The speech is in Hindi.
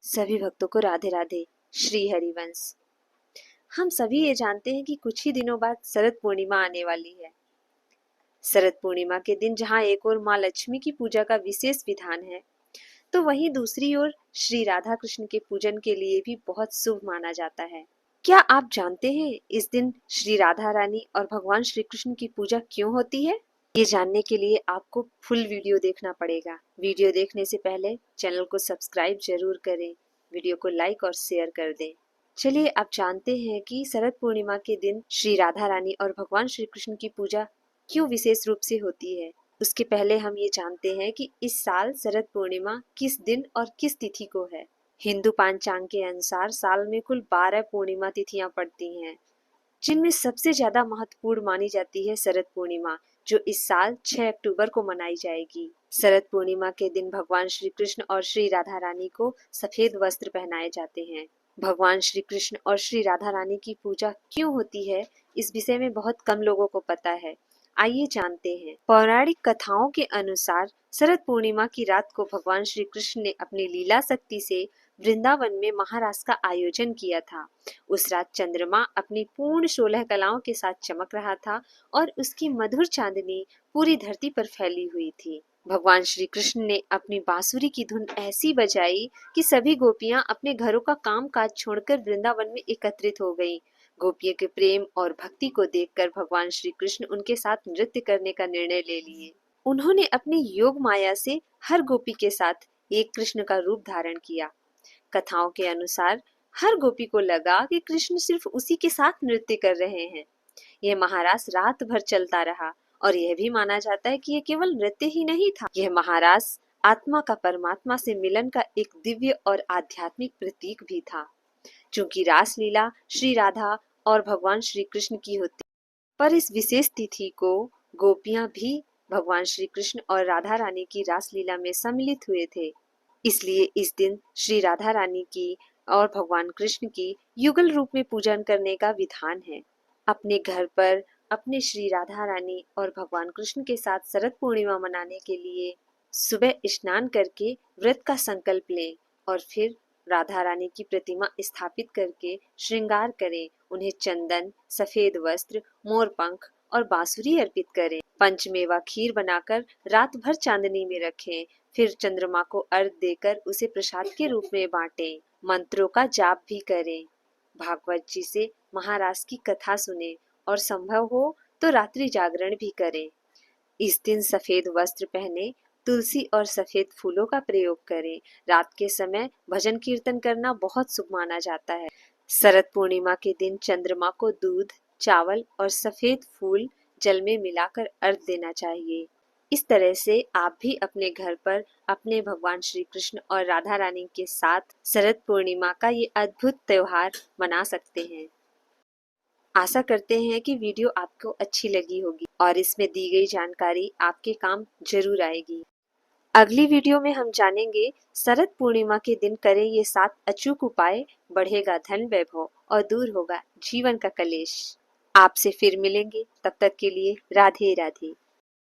सभी भक्तों को राधे राधे। श्री हरिवंश। हम सभी ये जानते हैं कि कुछ ही दिनों बाद शरद पूर्णिमा आने वाली है। शरद पूर्णिमा के दिन जहाँ एक ओर माँ लक्ष्मी की पूजा का विशेष विधान है, तो वहीं दूसरी ओर श्री राधा कृष्ण के पूजन के लिए भी बहुत शुभ माना जाता है। क्या आप जानते हैं इस दिन श्री राधा रानी और भगवान श्री कृष्ण की पूजा क्यों होती है? ये जानने के लिए आपको फुल वीडियो देखना पड़ेगा। वीडियो देखने से पहले चैनल को सब्सक्राइब जरूर करें, वीडियो को लाइक और शेयर कर दें। चलिए आप जानते हैं कि शरद पूर्णिमा के दिन श्री राधा रानी और भगवान श्री कृष्ण की पूजा क्यों विशेष रूप से होती है। उसके पहले हम ये जानते हैं कि इस साल शरद पूर्णिमा किस दिन और किस तिथि को है। हिंदू पंचांग के अनुसार साल में कुल 12 पूर्णिमा तिथियां पड़ती हैं, जिनमें सबसे ज्यादा महत्वपूर्ण मानी जाती है शरद पूर्णिमा, जो इस साल 6 अक्टूबर को मनाई जाएगी। शरद पूर्णिमा के दिन भगवान श्री कृष्ण और श्री राधा रानी को सफेद वस्त्र पहनाए जाते हैं। भगवान श्री कृष्ण और श्री राधा रानी की पूजा क्यों होती है, इस विषय में बहुत कम लोगों को पता है। आइए जानते हैं। पौराणिक कथाओं के अनुसार शरद पूर्णिमा की रात को भगवान श्री कृष्ण ने अपनी लीला शक्ति से वृंदावन में महारास का आयोजन किया था। उस रात चंद्रमा अपनी पूर्ण 16 कलाओं के साथ चमक रहा था और उसकी मधुर चांदनी पूरी धरती पर फैली हुई थी। भगवान श्री कृष्ण ने अपनी बांसुरी की धुन ऐसी बजाई कि सभी गोपियां अपने घरों का काम काज छोड़कर वृंदावन में एकत्रित हो गईं। गोपियों के प्रेम और भक्ति को देखकर भगवान श्री कृष्ण उनके साथ नृत्य करने का निर्णय ले लिए। उन्होंने अपनी योग माया से हर गोपी के साथ एक कृष्ण का रूप धारण किया। कथाओं के अनुसार हर गोपी को लगा कि कृष्ण सिर्फ उसी के साथ नृत्य कर रहे हैं। यह महारास रात भर चलता रहा और यह भी माना जाता है कि यह केवल नृत्य ही नहीं था, यह महारास आत्मा का परमात्मा से मिलन का एक दिव्य और आध्यात्मिक प्रतीक भी था। चूंकि रास लीला श्री राधा और भगवान श्री कृष्ण की होती, पर इस विशेष तिथि को गोपियां भी भगवान श्री कृष्ण और राधा रानी की रास लीला में सम्मिलित हुए थे। इसलिए इस दिन श्री राधा रानी की और भगवान कृष्ण की युगल रूप में पूजन करने का विधान है। अपने घर पर अपने श्री राधा रानी और भगवान कृष्ण के साथ शरद पूर्णिमा मनाने के लिए सुबह स्नान करके व्रत का संकल्प लें और फिर राधा रानी की प्रतिमा स्थापित करके श्रृंगार करें। उन्हें चंदन, सफेद वस्त्र, मोर पंख और बांसुरी अर्पित करें। पंचमेवा खीर बनाकर रात भर चांदनी में रखें। फिर चंद्रमा को अर्घ देकर उसे प्रसाद के रूप में बांटें। मंत्रों का जाप भी करें। भागवत जी से महारास की कथा सुने और संभव हो तो रात्रि जागरण भी करें। इस दिन सफेद वस्त्र पहने, तुलसी और सफेद फूलों का प्रयोग करें। रात के समय भजन कीर्तन करना बहुत शुभ माना जाता है। शरद पूर्णिमा के दिन चंद्रमा को दूध, चावल और सफेद फूल जल में मिलाकर अर्घ देना चाहिए। इस तरह से आप भी अपने घर पर अपने भगवान श्री कृष्ण और राधा रानी के साथ शरद पूर्णिमा का ये अद्भुत त्योहार मना सकते हैं। आशा करते हैं कि वीडियो आपको अच्छी लगी होगी और इसमें दी गई जानकारी आपके काम जरूर आएगी। अगली वीडियो में हम जानेंगे शरद पूर्णिमा के दिन करें ये 7 अचूक उपाय, बढ़ेगा धन वैभव और दूर होगा जीवन का कलेश। आपसे फिर मिलेंगे, तब तक के लिए राधे राधे।